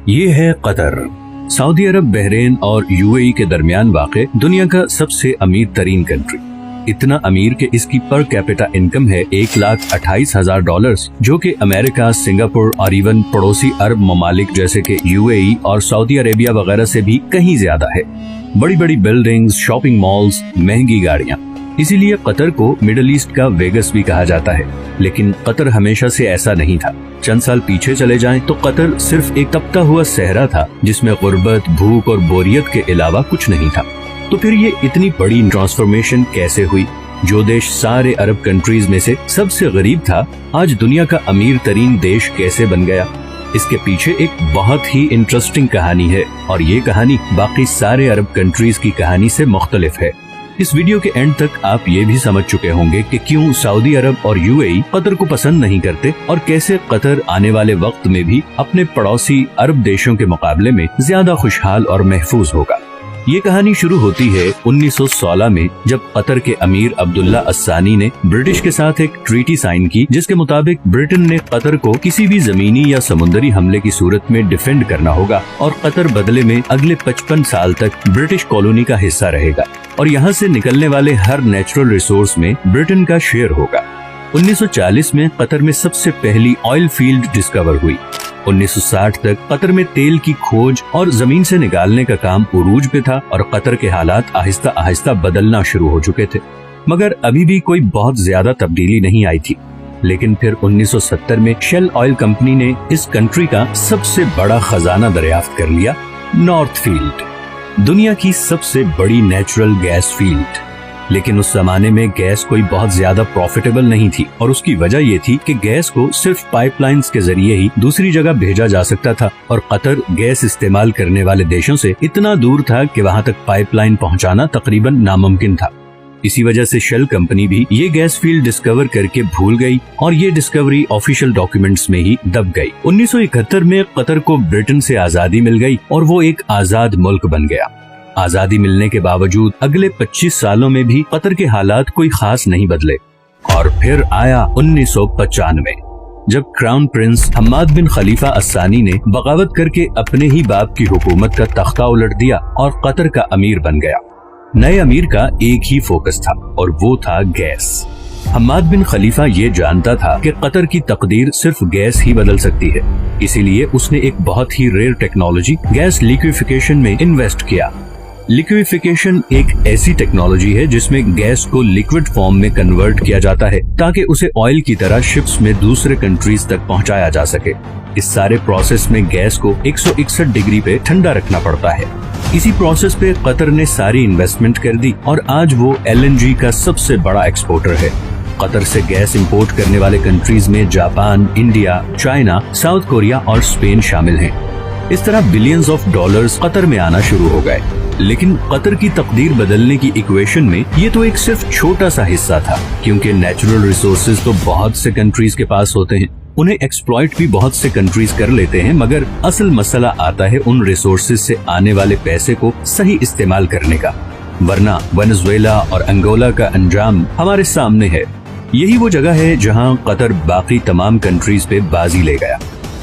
ये है Qatar. Saudi अरब, Bahrain और यूएई के दरमियान वाक़ दुनिया का सबसे अमीर तरीन कंट्री। इतना अमीर कि इसकी पर कैपिटा इनकम है $1,28,000, जो कि अमेरिका, सिंगापुर और इवन पड़ोसी अरब ममालिक जैसे कि यूएई और सऊदी अरेबिया वगैरह से भी कहीं ज्यादा है। बड़ी बड़ी बिल्डिंग्स, शॉपिंग मॉल्स, महंगी गाड़ियाँ। इसीलिए कतर को मिडिल ईस्ट का वेगस भी कहा जाता है। लेकिन कतर हमेशा से ऐसा नहीं था। चंद साल पीछे चले जाएं तो कतर सिर्फ एक तपता हुआ सहरा था जिसमें गुर्बत, भूख और बोरियत के अलावा कुछ नहीं था। तो फिर ये इतनी बड़ी ट्रांसफॉर्मेशन कैसे हुई? जो देश सारे अरब कंट्रीज में से सबसे गरीब था, आज दुनिया का अमीर तरीन देश कैसे बन गया? इसके पीछे एक बहुत ही इंटरेस्टिंग कहानी है और ये कहानी बाकी सारे अरब कंट्रीज की कहानी से मुख्तलिफ है। इस वीडियो के एंड तक आप ये भी समझ चुके होंगे कि क्यों सऊदी अरब और यूएई कतर को पसंद नहीं करते और कैसे कतर आने वाले वक्त में भी अपने पड़ोसी अरब देशों के मुकाबले में ज्यादा खुशहाल और महफूज होगा। ये कहानी शुरू होती है 1916 में, जब कतर के अमीर अब्दुल्ला अस्सानी ने ब्रिटिश के साथ एक ट्रीटी साइन की, जिसके मुताबिक ब्रिटेन ने कतर को किसी भी जमीनी या समुद्री हमले की सूरत में डिफेंड करना होगा और कतर बदले में अगले 55 साल तक ब्रिटिश कॉलोनी का हिस्सा रहेगा और यहाँ से निकलने वाले हर नेचुरल रिसोर्स में ब्रिटेन का शेयर होगा। 1940 में कतर में सबसे पहली ऑयल फील्ड डिस्कवर हुई। 1960 तक कतर में तेल की खोज और जमीन से निकालने का काम उरूज पे था और कतर के हालात आहिस्ता आहिस्ता बदलना शुरू हो चुके थे, मगर अभी भी कोई बहुत ज्यादा तब्दीली नहीं आई थी। लेकिन फिर 1970 में शेल ऑयल कंपनी ने इस कंट्री का सबसे बड़ा खजाना दरियाफ्त कर लिया, नॉर्थ फील्ड, दुनिया की सबसे बड़ी नेचुरल गैस फील्ड। लेकिन उस जमाने में गैस कोई बहुत ज्यादा प्रॉफिटेबल नहीं थी और उसकी वजह ये थी कि गैस को सिर्फ पाइपलाइंस के जरिए ही दूसरी जगह भेजा जा सकता था और कतर गैस इस्तेमाल करने वाले देशों से इतना दूर था कि वहाँ तक पाइपलाइन पहुँचाना तकरीबन नामुमकिन था। इसी वजह से शेल कंपनी भी ये गैस फील्ड डिस्कवर करके भूल गई और ये डिस्कवरी ऑफिशियल डॉक्यूमेंट्स में ही दब गई। 1971 में कतर को ब्रिटेन से आजादी मिल गई और वो एक आजाद मुल्क बन गया। आजादी मिलने के बावजूद अगले 25 सालों में भी कतर के हालात कोई खास नहीं बदले और फिर आया 1995 जब क्राउन प्रिंस हम्माद बिन खलीफा अस्सानी ने बगावत करके अपने ही बाप की हुकूमत का तख्ता उलट दिया और कतर का अमीर बन गया। नए अमीर का एक ही फोकस था और वो था गैस। हम्माद बिन खलीफा ये जानता था कि कतर की तकदीर सिर्फ गैस ही बदल सकती है, इसीलिए उसने एक बहुत ही रेयर टेक्नोलॉजी गैस लिक्विफिकेशन में इन्वेस्ट किया। लिक्विफिकेशन एक ऐसी टेक्नोलॉजी है जिसमें गैस को लिक्विड फॉर्म में कन्वर्ट किया जाता है ताकि उसे ऑयल की तरह शिप्स में दूसरे कंट्रीज तक पहुंचाया जा सके। इस सारे प्रोसेस में गैस को 161 डिग्री पे ठंडा रखना पड़ता है। इसी प्रोसेस पे कतर ने सारी इन्वेस्टमेंट कर दी और आज वो एलएनजी का सबसे बड़ा एक्सपोर्टर है। कतर से गैस इंपोर्ट करने वाले कंट्रीज में Japan, India, China, south Korea और स्पेन शामिल हैं। इस तरह बिलियंस ऑफ डॉलर्स कतर में आना शुरू हो गए। लेकिन कतर की तकदीर बदलने की इक्वेशन में ये तो एक सिर्फ छोटा सा हिस्सा था, क्योंकि नेचुरल रिसोर्सेज तो बहुत से कंट्रीज के पास होते हैं, उन्हें एक्सप्लॉइट भी बहुत से कंट्रीज कर लेते हैं, मगर असल मसला आता है उन रिसोर्सेज से आने वाले पैसे को सही इस्तेमाल करने का। वरना वेनेजुएला और अंगोला का अंजाम हमारे सामने है। यही वो जगह है जहाँ कतर बाकी तमाम कंट्रीज पे बाजी ले गया।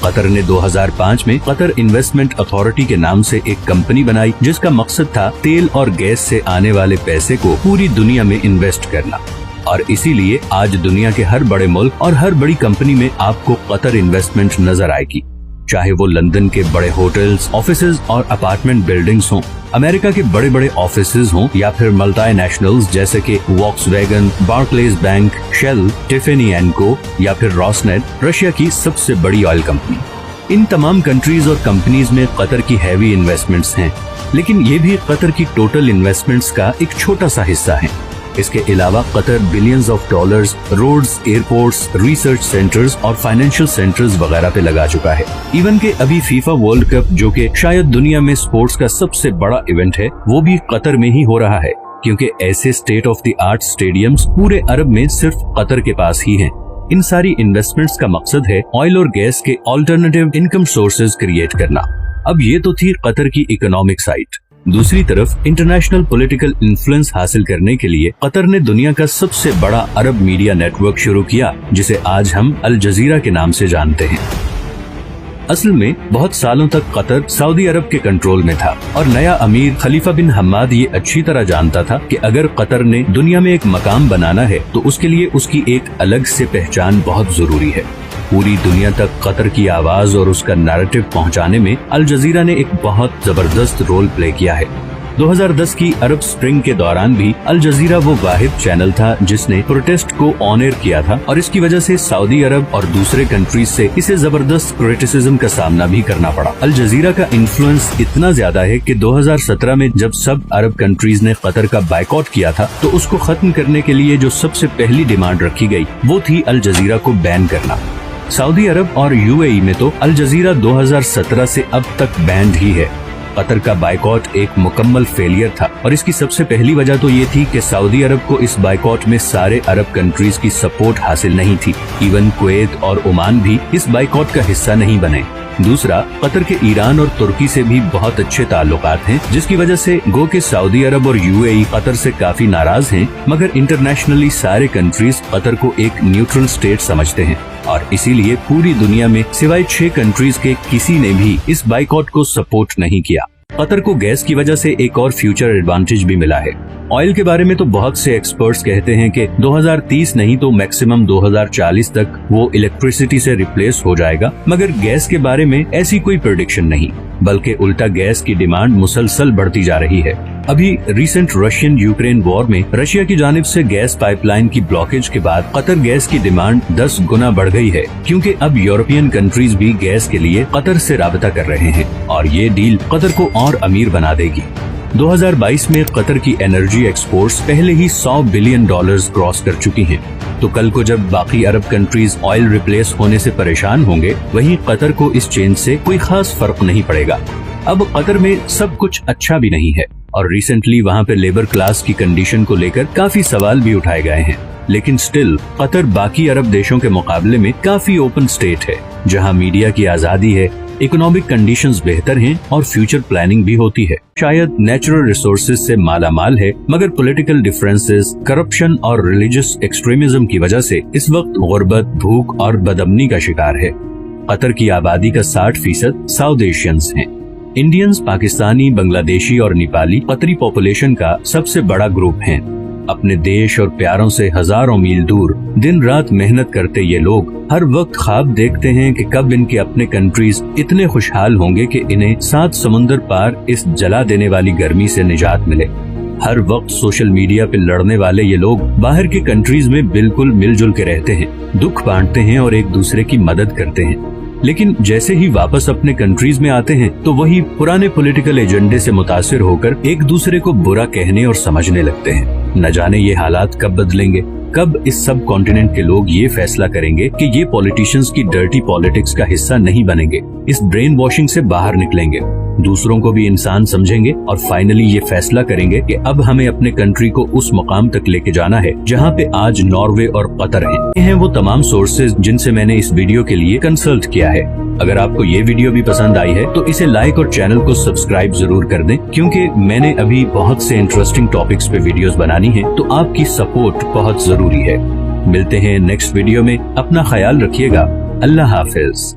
कतर ने 2005 में कतर इन्वेस्टमेंट अथॉरिटी के नाम से एक कंपनी बनाई जिसका मकसद था तेल और गैस से आने वाले पैसे को पूरी दुनिया में इन्वेस्ट करना। और इसीलिए आज दुनिया के हर बड़े मुल्क और हर बड़ी कंपनी में आपको कतर इन्वेस्टमेंट नजर आएगी, चाहे वो लंदन के बड़े होटल्स, ऑफिसेज और अपार्टमेंट बिल्डिंग्स हों, अमेरिका के बड़े बड़े ऑफिसेज हों या फिर मल्टी नेशनल्स जैसे कि Volkswagen, Barclays bank, Shell, Tiffany and co या फिर रॉसनेट, रशिया की सबसे बड़ी ऑयल कंपनी। इन तमाम कंट्रीज और कंपनीज में कतर की हैवी इन्वेस्टमेंट्स हैं, लेकिन ये भी कतर की टोटल इन्वेस्टमेंट्स का एक छोटा सा हिस्सा है। इसके अलावा Qatar billions of dollars roads, airports, research centres और फाइनेंशियल सेंटर्स वगैरह पे लगा चुका है। इवन के अभी फीफा वर्ल्ड कप, जो कि शायद दुनिया में स्पोर्ट्स का सबसे बड़ा इवेंट है, वो भी कतर में ही हो रहा है, क्योंकि ऐसे state of the art stadiums पूरे अरब में सिर्फ कतर के पास ही हैं। इन सारी इन्वेस्टमेंट्स का मकसद है ऑयल और गैस के ऑल्टरनेटिव इनकम सोर्सेज क्रिएट करना। अब ये तो थी कतर की इकोनॉमिक साइड। दूसरी तरफ इंटरनेशनल पॉलिटिकल इन्फ्लुएंस हासिल करने के लिए कतर ने दुनिया का सबसे बड़ा अरब मीडिया नेटवर्क शुरू किया, जिसे आज हम अल जजीरा के नाम से जानते हैं। असल में बहुत सालों तक कतर सऊदी अरब के कंट्रोल में था और नया अमीर खलीफा बिन हम्माद ये अच्छी तरह जानता था कि अगर कतर ने दुनिया में एक मकाम बनाना है तो उसके लिए उसकी एक अलग से पहचान बहुत जरूरी है। पूरी दुनिया तक कतर की आवाज और उसका नैरेटिव पहुंचाने में अल जजीरा ने एक बहुत जबरदस्त रोल प्ले किया है। 2010 की अरब स्प्रिंग के दौरान भी अल जजीरा वो वाहिद चैनल था जिसने प्रोटेस्ट को ऑन एयर किया था और इसकी वजह से सऊदी अरब और दूसरे कंट्रीज से इसे जबरदस्त क्रिटिसिज्म का सामना भी करना पड़ा। अल जजीरा का इन्फ्लुएंस इतना ज्यादा है कि 2017 में जब सब अरब कंट्रीज ने कतर का बायकॉट किया था तो उसको खत्म करने के लिए जो सबसे पहली डिमांड रखी गई वो थी अल जजीरा को बैन करना। सऊदी अरब और यूएई में तो अल जजीरा 2017 से अब तक बैंड ही है। कतर का बायकॉट एक मुकम्मल फेलियर था और इसकी सबसे पहली वजह तो ये थी कि सऊदी अरब को इस बायकॉट में सारे अरब कंट्रीज की सपोर्ट हासिल नहीं थी। इवन कुवैत और ओमान भी इस बायकॉट का हिस्सा नहीं बने। दूसरा, कतर के ईरान और तुर्की से भी बहुत अच्छे ताल्लुकात हैं, जिसकी वजह से गो के सऊदी अरब और यूएई कतर से काफी नाराज हैं, मगर इंटरनेशनली सारे कंट्रीज कतर को एक न्यूट्रल स्टेट समझते हैं और इसीलिए पूरी दुनिया में सिवाय 6 कंट्रीज के किसी ने भी इस बायकॉट को सपोर्ट नहीं किया। कतर को गैस की वजह से एक और फ्यूचर एडवांटेज भी मिला है। ऑयल के बारे में तो बहुत से एक्सपर्ट्स कहते हैं कि 2030 नहीं तो मैक्सिमम 2040 तक वो इलेक्ट्रिसिटी से रिप्लेस हो जाएगा, मगर गैस के बारे में ऐसी कोई प्रेडिक्शन नहीं, बल्कि उल्टा गैस की डिमांड मुसलसल बढ़ती जा रही है। अभी रिसेंट रशियन यूक्रेन वॉर में रशिया की जानिब से गैस पाइपलाइन की ब्लॉकेज के बाद कतर गैस की डिमांड 10 गुना बढ़ गई है, क्योंकि अब यूरोपियन कंट्रीज भी गैस के लिए कतर से राबता कर रहे हैं और ये डील कतर को और अमीर बना देगी। 2022 में कतर की एनर्जी एक्सपोर्ट्स पहले ही $100 बिलियन क्रॉस कर चुकी हैं, तो कल को जब बाकी अरब कंट्रीज ऑयल रिप्लेस होने से परेशान होंगे, वहीं कतर को इस चेंज से कोई खास फर्क नहीं पड़ेगा। अब कतर में सब कुछ अच्छा भी नहीं है और रिसेंटली वहाँ पे लेबर क्लास की कंडीशन को लेकर काफी सवाल भी उठाए गए हैं, लेकिन स्टिल कतर बाकी अरब देशों के मुकाबले में काफी ओपन स्टेट है, जहाँ मीडिया की आजादी है, इकोनॉमिक कंडीशंस बेहतर हैं और फ्यूचर प्लानिंग भी होती है। शायद नेचुरल रिसोर्सेज से माला माल है, मगर पॉलिटिकल डिफरेंसेस, करप्शन और रिलीजियस एक्सट्रीमिज्म की वजह से इस वक्त गुर्बत, भूख और बदअमनी का शिकार है। कतर की आबादी का 60% साउथ एशियंस हैं। इंडियंस, पाकिस्तानी, बांग्लादेशी और नेपाली कतरी पॉपुलेशन का सबसे बड़ा ग्रुप हैं। अपने देश और प्यारों से हजारों मील दूर दिन रात मेहनत करते ये लोग हर वक्त ख्वाब देखते हैं कि कब इनके अपने कंट्रीज इतने खुशहाल होंगे कि इन्हें 7 समुंदर पार इस जला देने वाली गर्मी से निजात मिले। हर वक्त सोशल मीडिया पे लड़ने वाले ये लोग बाहर की कंट्रीज में बिल्कुल मिलजुल के रहते हैं, दुख बांटते हैं और एक दूसरे की मदद करते हैं, लेकिन जैसे ही वापस अपने कंट्रीज में आते हैं तो वही पुराने पॉलिटिकल एजेंडे से मुतासिर होकर एक दूसरे को बुरा कहने और समझने लगते हैं। न जाने ये हालात कब बदलेंगे, कब इस सब कॉन्टिनेंट के लोग ये फैसला करेंगे कि ये पॉलिटिशियंस की डर्टी पॉलिटिक्स का हिस्सा नहीं बनेंगे, इस ब्रेन वॉशिंग से बाहर निकलेंगे, दूसरों को भी इंसान समझेंगे और फाइनली ये फैसला करेंगे कि अब हमें अपने कंट्री को उस मुकाम तक लेके जाना है जहाँ पे आज नॉर्वे और कतर हैं। ये हैं वो तमाम सोर्सेज जिनसे मैंने इस वीडियो के लिए कंसल्ट किया है। अगर आपको ये वीडियो भी पसंद आई है तो इसे लाइक और चैनल को सब्सक्राइब जरूर कर दें, क्योंकि मैंने अभी बहुत से इंटरेस्टिंग टॉपिक्स पे वीडियोस बनानी है, तो आपकी सपोर्ट बहुत जरूरी है। मिलते हैं नेक्स्ट वीडियो में, अपना ख्याल रखिएगा। अल्लाह हाफिज।